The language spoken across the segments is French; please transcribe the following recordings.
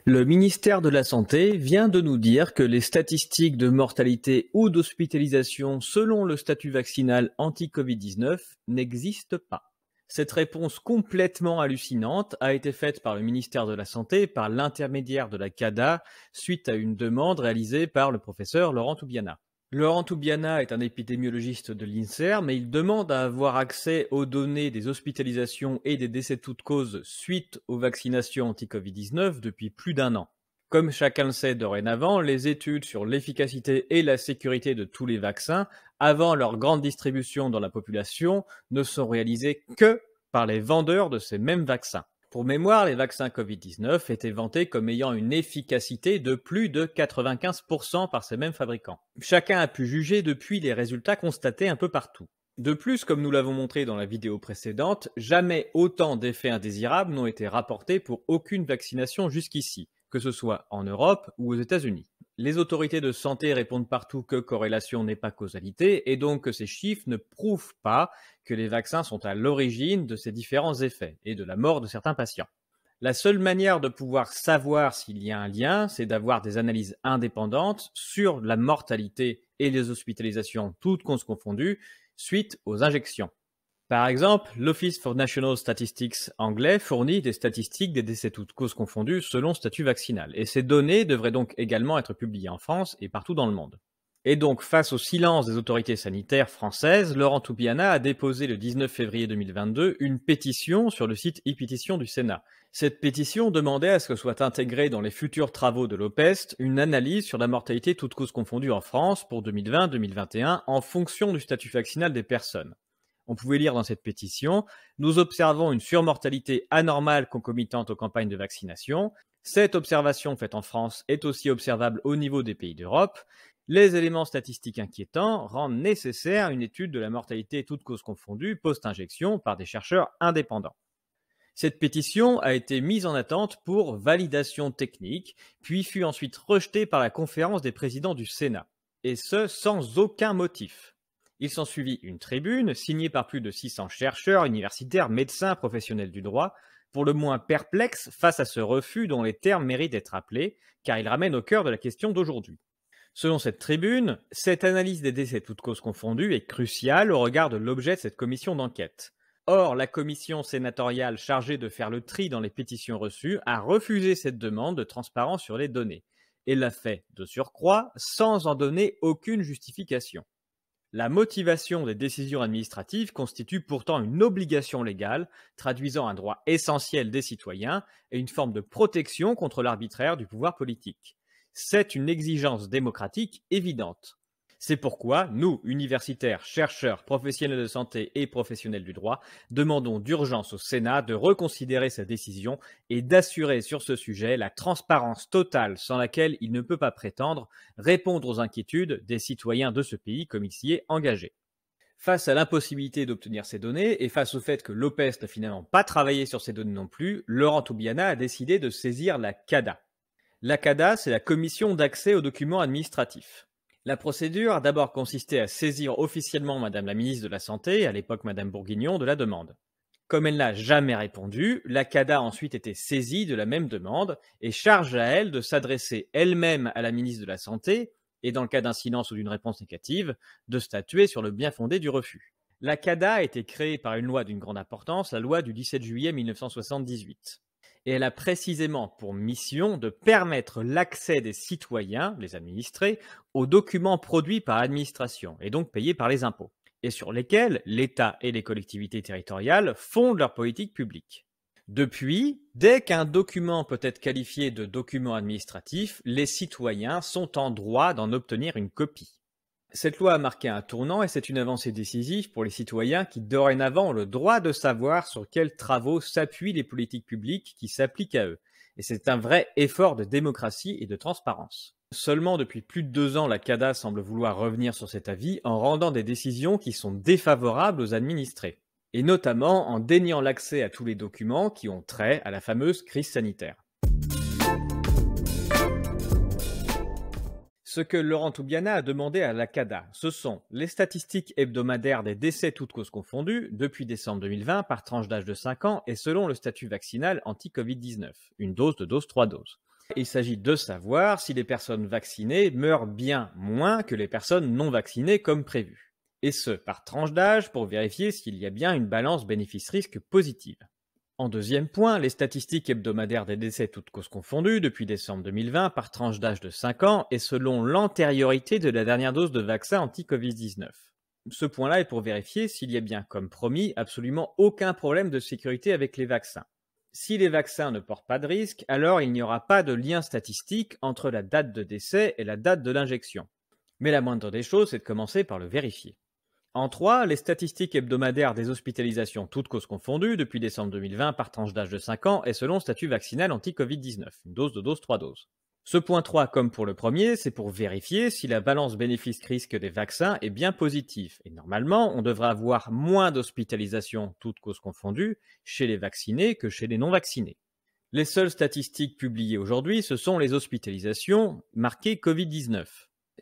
Le ministère de la Santé vient de nous dire que les statistiques de mortalité ou d'hospitalisation selon le statut vaccinal anti-Covid-19 n'existent pas. Cette réponse complètement hallucinante a été faite par le ministère de la Santé par l'intermédiaire de la CADA suite à une demande réalisée par le professeur Laurent Toubiana. Laurent Toubiana est un épidémiologiste de l'INSERM et il demande à avoir accès aux données des hospitalisations et des décès de toutes causes suite aux vaccinations anti-Covid-19 depuis plus d'un an. Comme chacun le sait dorénavant, les études sur l'efficacité et la sécurité de tous les vaccins avant leur grande distribution dans la population ne sont réalisées que par les vendeurs de ces mêmes vaccins. Pour mémoire, les vaccins Covid-19 étaient vantés comme ayant une efficacité de plus de 95% par ces mêmes fabricants. Chacun a pu juger depuis les résultats constatés un peu partout. De plus, comme nous l'avons montré dans la vidéo précédente, jamais autant d'effets indésirables n'ont été rapportés pour aucune vaccination jusqu'ici, que ce soit en Europe ou aux États-Unis. Les autorités de santé répondent partout que corrélation n'est pas causalité et donc que ces chiffres ne prouvent pas que les vaccins sont à l'origine de ces différents effets et de la mort de certains patients. La seule manière de pouvoir savoir s'il y a un lien, c'est d'avoir des analyses indépendantes sur la mortalité et les hospitalisations, toutes causes confondues, suite aux injections. Par exemple, l'Office for National Statistics anglais fournit des statistiques des décès toutes causes confondues selon statut vaccinal, et ces données devraient donc également être publiées en France et partout dans le monde. Et donc, face au silence des autorités sanitaires françaises, Laurent Toubiana a déposé le 19 février 2022 une pétition sur le site e-pétition du Sénat. Cette pétition demandait à ce que soit intégrée dans les futurs travaux de l'OPEST une analyse sur la mortalité toutes causes confondues en France pour 2020-2021 en fonction du statut vaccinal des personnes. On pouvait lire dans cette pétition « Nous observons une surmortalité anormale concomitante aux campagnes de vaccination. Cette observation faite en France est aussi observable au niveau des pays d'Europe. Les éléments statistiques inquiétants rendent nécessaire une étude de la mortalité toutes causes confondues post-injection par des chercheurs indépendants. » Cette pétition a été mise en attente pour validation technique, puis fut ensuite rejetée par la conférence des présidents du Sénat, et ce sans aucun motif. Il s'ensuivit une tribune signée par plus de 600 chercheurs, universitaires, médecins, professionnels du droit, pour le moins perplexes face à ce refus dont les termes méritent d'être appelés, car il ramène au cœur de la question d'aujourd'hui. Selon cette tribune, cette analyse des décès toutes causes confondues est cruciale au regard de l'objet de cette commission d'enquête. Or, la commission sénatoriale chargée de faire le tri dans les pétitions reçues a refusé cette demande de transparence sur les données, et l'a fait, de surcroît, sans en donner aucune justification. La motivation des décisions administratives constitue pourtant une obligation légale, traduisant un droit essentiel des citoyens et une forme de protection contre l'arbitraire du pouvoir politique. C'est une exigence démocratique évidente. C'est pourquoi nous, universitaires, chercheurs, professionnels de santé et professionnels du droit, demandons d'urgence au Sénat de reconsidérer sa décision et d'assurer sur ce sujet la transparence totale sans laquelle il ne peut pas prétendre répondre aux inquiétudes des citoyens de ce pays comme il s'y est engagé. Face à l'impossibilité d'obtenir ces données et face au fait que l'OPEST n'a finalement pas travaillé sur ces données non plus, Laurent Toubiana a décidé de saisir la CADA. La CADA, c'est la Commission d'accès aux documents administratifs. La procédure a d'abord consisté à saisir officiellement Madame la ministre de la Santé, à l'époque Madame Bourguignon, de la demande. Comme elle n'a jamais répondu, la CADA a ensuite été saisie de la même demande et charge à elle de s'adresser elle-même à la ministre de la Santé et, dans le cas d'un silence ou d'une réponse négative, de statuer sur le bien-fondé du refus. La CADA a été créée par une loi d'une grande importance, la loi du 17 juillet 1978. Et elle a précisément pour mission de permettre l'accès des citoyens, les administrés, aux documents produits par l'administration et donc payés par les impôts, et sur lesquels l'État et les collectivités territoriales fondent leur politique publique. Depuis, dès qu'un document peut être qualifié de document administratif, les citoyens sont en droit d'en obtenir une copie. Cette loi a marqué un tournant et c'est une avancée décisive pour les citoyens qui dorénavant ont le droit de savoir sur quels travaux s'appuient les politiques publiques qui s'appliquent à eux. Et c'est un vrai effort de démocratie et de transparence. Seulement depuis plus de 2 ans, la CADA semble vouloir revenir sur cet avis en rendant des décisions qui sont défavorables aux administrés. Et notamment en déniant l'accès à tous les documents qui ont trait à la fameuse crise sanitaire. Ce que Laurent Toubiana a demandé à la CADA, ce sont les statistiques hebdomadaires des décès toutes causes confondues depuis décembre 2020 par tranche d'âge de 5 ans et selon le statut vaccinal anti-Covid-19, une dose, 2 doses, 3 doses. Il s'agit de savoir si les personnes vaccinées meurent bien moins que les personnes non vaccinées comme prévu. Et ce, par tranche d'âge pour vérifier s'il y a bien une balance bénéfice-risque positive. En deuxième point, les statistiques hebdomadaires des décès toutes causes confondues depuis décembre 2020 par tranche d'âge de 5 ans et selon l'antériorité de la dernière dose de vaccin anti-Covid-19. Ce point-là est pour vérifier s'il y a bien, comme promis, absolument aucun problème de sécurité avec les vaccins. Si les vaccins ne portent pas de risque, alors il n'y aura pas de lien statistique entre la date de décès et la date de l'injection. Mais la moindre des choses, c'est de commencer par le vérifier. En 3, les statistiques hebdomadaires des hospitalisations toutes causes confondues depuis décembre 2020 par tranche d'âge de 5 ans et selon statut vaccinal anti-Covid-19, une dose, 2 doses, 3 doses. Ce point 3, comme pour le premier, c'est pour vérifier si la balance bénéfice-risque des vaccins est bien positive. Et normalement, on devrait avoir moins d'hospitalisations toutes causes confondues chez les vaccinés que chez les non-vaccinés. Les seules statistiques publiées aujourd'hui, ce sont les hospitalisations marquées Covid-19.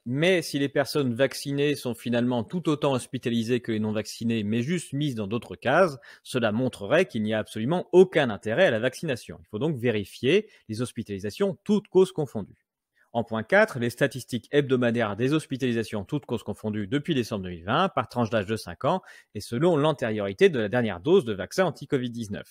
Mais si les personnes vaccinées sont finalement tout autant hospitalisées que les non-vaccinés, mais juste mises dans d'autres cases, cela montrerait qu'il n'y a absolument aucun intérêt à la vaccination. Il faut donc vérifier les hospitalisations toutes causes confondues. En point 4, les statistiques hebdomadaires des hospitalisations toutes causes confondues depuis décembre 2020 par tranche d'âge de 5 ans et selon l'antériorité de la dernière dose de vaccin anti-Covid-19.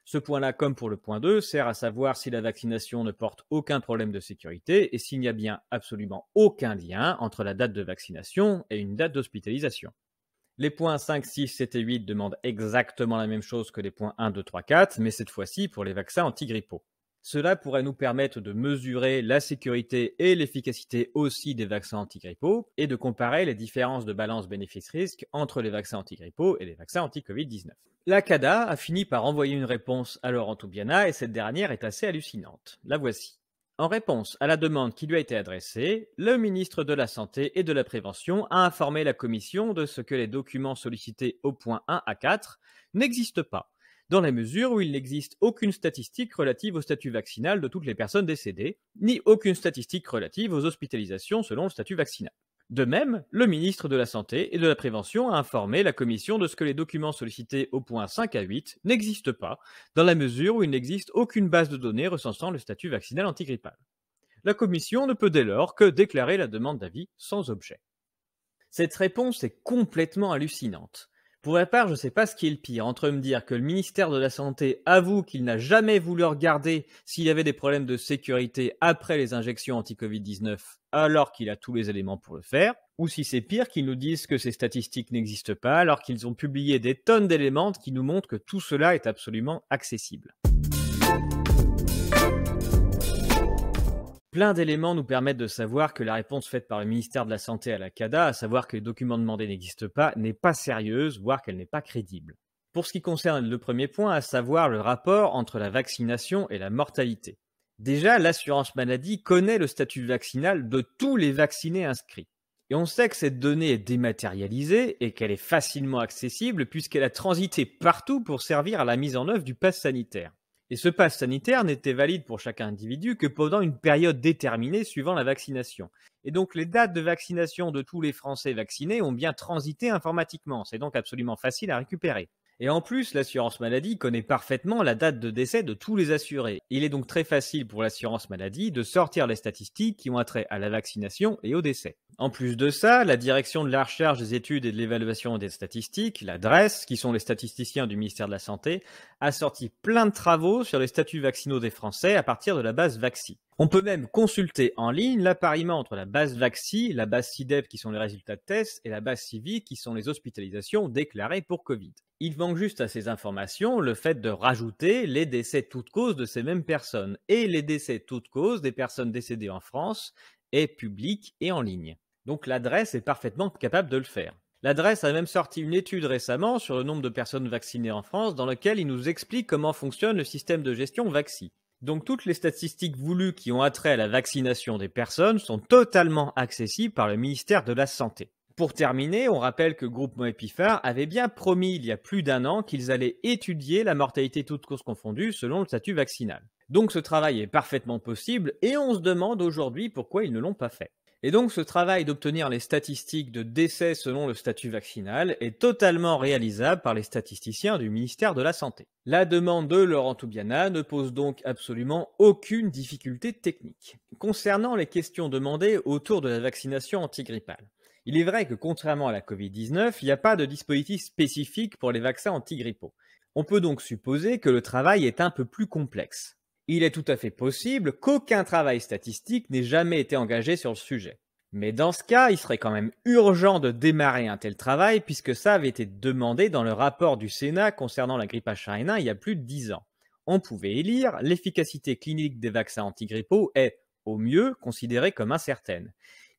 Ce point-là, comme pour le point 2, sert à savoir si la vaccination ne porte aucun problème de sécurité et s'il n'y a bien absolument aucun lien entre la date de vaccination et une date d'hospitalisation. Les points 5, 6, 7 et 8 demandent exactement la même chose que les points 1, 2, 3, 4, mais cette fois-ci pour les vaccins antigrippaux. Cela pourrait nous permettre de mesurer la sécurité et l'efficacité aussi des vaccins antigrippaux et de comparer les différences de balance bénéfice-risque entre les vaccins antigrippaux et les vaccins anti-Covid-19. La CADA a fini par envoyer une réponse à Laurent Toubiana et cette dernière est assez hallucinante. La voici. En réponse à la demande qui lui a été adressée, le ministre de la Santé et de la Prévention a informé la Commission de ce que les documents sollicités au point 1 à 4 n'existent pas, dans la mesure où il n'existe aucune statistique relative au statut vaccinal de toutes les personnes décédées, ni aucune statistique relative aux hospitalisations selon le statut vaccinal. De même, le ministre de la Santé et de la Prévention a informé la Commission de ce que les documents sollicités au point 5 à 8 n'existent pas, dans la mesure où il n'existe aucune base de données recensant le statut vaccinal antigrippal. La Commission ne peut dès lors que déclarer la demande d'avis sans objet. Cette réponse est complètement hallucinante. Pour ma part, je ne sais pas ce qui est le pire, entre me dire que le ministère de la Santé avoue qu'il n'a jamais voulu regarder s'il y avait des problèmes de sécurité après les injections anti-Covid-19 alors qu'il a tous les éléments pour le faire, ou si c'est pire qu'ils nous disent que ces statistiques n'existent pas alors qu'ils ont publié des tonnes d'éléments qui nous montrent que tout cela est absolument accessible. Plein d'éléments nous permettent de savoir que la réponse faite par le ministère de la Santé à la CADA, à savoir que les documents demandés n'existent pas, n'est pas sérieuse, voire qu'elle n'est pas crédible. Pour ce qui concerne le premier point, à savoir le rapport entre la vaccination et la mortalité. Déjà, l'assurance maladie connaît le statut vaccinal de tous les vaccinés inscrits. Et on sait que cette donnée est dématérialisée et qu'elle est facilement accessible puisqu'elle a transité partout pour servir à la mise en œuvre du pass sanitaire. Et ce pass sanitaire n'était valide pour chaque individu que pendant une période déterminée suivant la vaccination. Et donc les dates de vaccination de tous les Français vaccinés ont bien transité informatiquement. C'est donc absolument facile à récupérer. Et en plus, l'assurance maladie connaît parfaitement la date de décès de tous les assurés. Il est donc très facile pour l'assurance maladie de sortir les statistiques qui ont trait à la vaccination et au décès. En plus de ça, la direction de la recherche, des études et de l'évaluation des statistiques, la DRES, qui sont les statisticiens du ministère de la Santé, a sorti plein de travaux sur les statuts vaccinaux des Français à partir de la base Vaxi. On peut même consulter en ligne l'appariement entre la base Vaxi, la base CIDEP qui sont les résultats de tests et la base Civi qui sont les hospitalisations déclarées pour Covid. Il manque juste à ces informations le fait de rajouter les décès toutes causes de ces mêmes personnes et les décès toutes causes des personnes décédées en France et publiques et en ligne. Donc l'adresse est parfaitement capable de le faire. L'adresse a même sorti une étude récemment sur le nombre de personnes vaccinées en France dans laquelle il nous explique comment fonctionne le système de gestion Vaxi. Donc toutes les statistiques voulues qui ont attrait à la vaccination des personnes sont totalement accessibles par le ministère de la Santé. Pour terminer, on rappelle que Groupement Epiphare avait bien promis il y a plus d'1 an qu'ils allaient étudier la mortalité toutes causes confondues selon le statut vaccinal. Donc ce travail est parfaitement possible et on se demande aujourd'hui pourquoi ils ne l'ont pas fait. Et donc ce travail d'obtenir les statistiques de décès selon le statut vaccinal est totalement réalisable par les statisticiens du ministère de la Santé. La demande de Laurent Toubiana ne pose donc absolument aucune difficulté technique. Concernant les questions demandées autour de la vaccination antigrippale, il est vrai que contrairement à la Covid-19, il n'y a pas de dispositif spécifique pour les vaccins antigrippaux. On peut donc supposer que le travail est un peu plus complexe. Il est tout à fait possible qu'aucun travail statistique n'ait jamais été engagé sur le sujet. Mais dans ce cas, il serait quand même urgent de démarrer un tel travail puisque ça avait été demandé dans le rapport du Sénat concernant la grippe H1N1 il y a plus de 10 ans. On pouvait y lire « L'efficacité clinique des vaccins antigrippaux est, au mieux, considérée comme incertaine.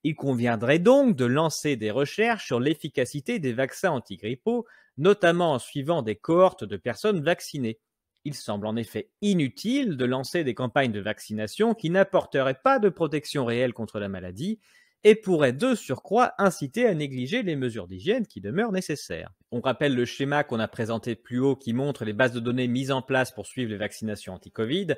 Il conviendrait donc de lancer des recherches sur l'efficacité des vaccins antigrippaux, notamment en suivant des cohortes de personnes vaccinées. Il semble en effet inutile de lancer des campagnes de vaccination qui n'apporteraient pas de protection réelle contre la maladie et pourraient de surcroît inciter à négliger les mesures d'hygiène qui demeurent nécessaires. On rappelle le schéma qu'on a présenté plus haut qui montre les bases de données mises en place pour suivre les vaccinations anti-Covid,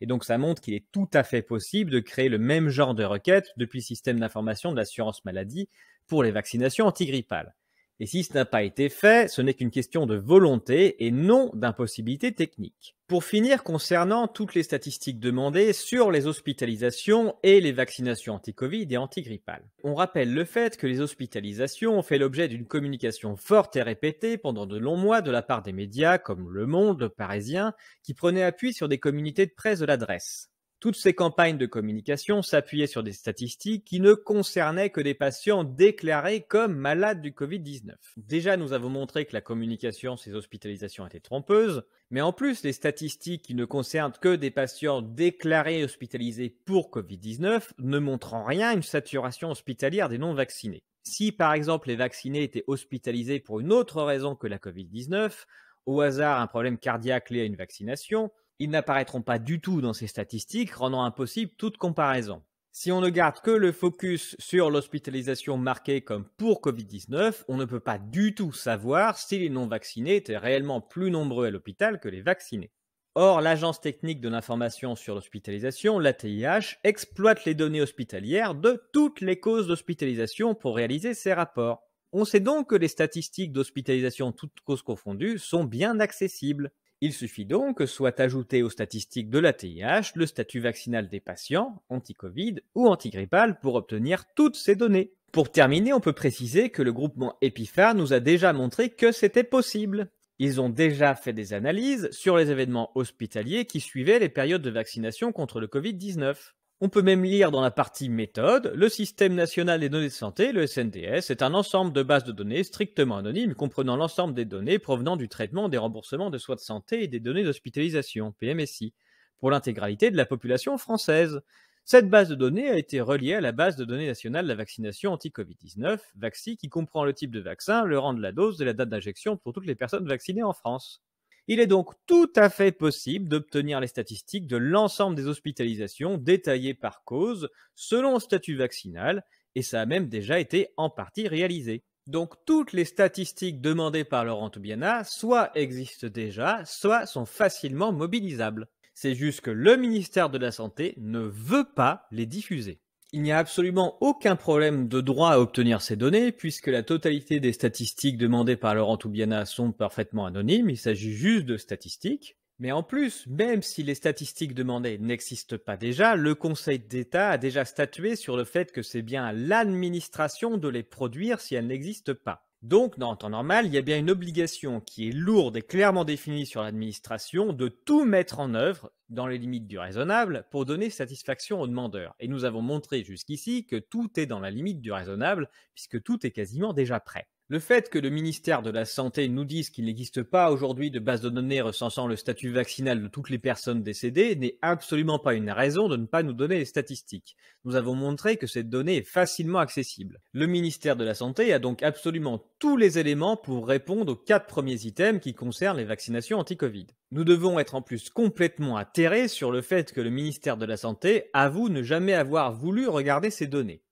et donc ça montre qu'il est tout à fait possible de créer le même genre de requête depuis le système d'information de l'assurance maladie pour les vaccinations antigrippales. Et si ce n'a pas été fait, ce n'est qu'une question de volonté et non d'impossibilité technique. Pour finir, concernant toutes les statistiques demandées sur les hospitalisations et les vaccinations anti-Covid et antigrippales. On rappelle le fait que les hospitalisations ont fait l'objet d'une communication forte et répétée pendant de longs mois de la part des médias comme Le Monde, Le Parisien, qui prenaient appui sur des communiqués de presse de l'adresse. Toutes ces campagnes de communication s'appuyaient sur des statistiques qui ne concernaient que des patients déclarés comme malades du Covid-19. Déjà, nous avons montré que la communication sur ces hospitalisations était trompeuse, mais en plus, les statistiques qui ne concernent que des patients déclarés hospitalisés pour Covid-19 ne montrent en rien une saturation hospitalière des non-vaccinés. Si par exemple les vaccinés étaient hospitalisés pour une autre raison que la Covid-19, au hasard un problème cardiaque lié à une vaccination, ils n'apparaîtront pas du tout dans ces statistiques, rendant impossible toute comparaison. Si on ne garde que le focus sur l'hospitalisation marquée comme pour Covid-19, on ne peut pas du tout savoir si les non-vaccinés étaient réellement plus nombreux à l'hôpital que les vaccinés. Or, l'Agence technique de l'information sur l'hospitalisation, l'ATIH, exploite les données hospitalières de toutes les causes d'hospitalisation pour réaliser ses rapports. On sait donc que les statistiques d'hospitalisation toutes causes confondues sont bien accessibles. Il suffit donc que soit ajouté aux statistiques de l'ATIH le statut vaccinal des patients, anti-Covid ou antigrippal, pour obtenir toutes ces données. Pour terminer, on peut préciser que le groupement Epiphar nous a déjà montré que c'était possible. Ils ont déjà fait des analyses sur les événements hospitaliers qui suivaient les périodes de vaccination contre le Covid-19. On peut même lire dans la partie méthode, le Système national des données de santé, le SNDS, est un ensemble de bases de données strictement anonymes comprenant l'ensemble des données provenant du traitement des remboursements de soins de santé et des données d'hospitalisation, PMSI, pour l'intégralité de la population française. Cette base de données a été reliée à la base de données nationale de la vaccination anti-Covid-19, VAXI, qui comprend le type de vaccin, le rang de la dose et la date d'injection pour toutes les personnes vaccinées en France. Il est donc tout à fait possible d'obtenir les statistiques de l'ensemble des hospitalisations détaillées par cause selon le statut vaccinal, et ça a même déjà été en partie réalisé. Donc toutes les statistiques demandées par Laurent Toubiana soit existent déjà, soit sont facilement mobilisables. C'est juste que le ministère de la Santé ne veut pas les diffuser. Il n'y a absolument aucun problème de droit à obtenir ces données puisque la totalité des statistiques demandées par Laurent Toubiana sont parfaitement anonymes, il s'agit juste de statistiques. Mais en plus, même si les statistiques demandées n'existent pas déjà, le Conseil d'État a déjà statué sur le fait que c'est bien à l'administration de les produire si elles n'existent pas. Donc, dans le temps normal, il y a bien une obligation qui est lourde et clairement définie sur l'administration de tout mettre en œuvre, dans les limites du raisonnable, pour donner satisfaction aux demandeurs. Et nous avons montré jusqu'ici que tout est dans la limite du raisonnable, puisque tout est quasiment déjà prêt. Le fait que le ministère de la Santé nous dise qu'il n'existe pas aujourd'hui de base de données recensant le statut vaccinal de toutes les personnes décédées n'est absolument pas une raison de ne pas nous donner les statistiques. Nous avons montré que cette donnée est facilement accessible. Le ministère de la Santé a donc absolument tous les éléments pour répondre aux 4 premiers items qui concernent les vaccinations anti-Covid. Nous devons être en plus complètement atterrés sur le fait que le ministère de la Santé avoue ne jamais avoir voulu regarder ces données.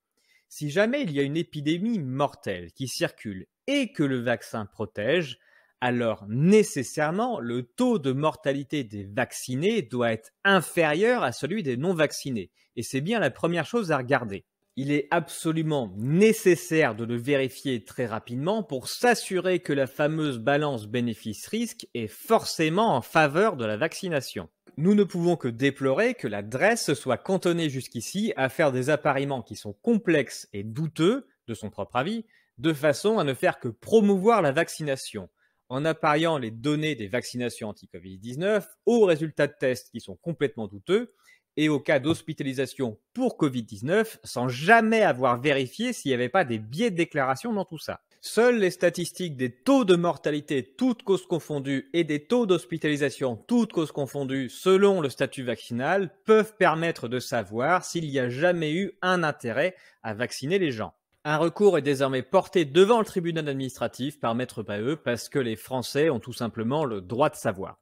Si jamais il y a une épidémie mortelle qui circule et que le vaccin protège, alors nécessairement le taux de mortalité des vaccinés doit être inférieur à celui des non-vaccinés. Et c'est bien la première chose à regarder. Il est absolument nécessaire de le vérifier très rapidement pour s'assurer que la fameuse balance bénéfice-risque est forcément en faveur de la vaccination. Nous ne pouvons que déplorer que la DRES se soit cantonnée jusqu'ici à faire des appariements qui sont complexes et douteux, de son propre avis, de façon à ne faire que promouvoir la vaccination, en appariant les données des vaccinations anti-Covid-19 aux résultats de tests qui sont complètement douteux et aux cas d'hospitalisation pour Covid-19 sans jamais avoir vérifié s'il n'y avait pas des biais de déclaration dans tout ça. Seules les statistiques des taux de mortalité toutes causes confondues et des taux d'hospitalisation toutes causes confondues selon le statut vaccinal peuvent permettre de savoir s'il y a jamais eu un intérêt à vacciner les gens. Un recours est désormais porté devant le tribunal administratif par Maître Maheu parce que les Français ont tout simplement le droit de savoir.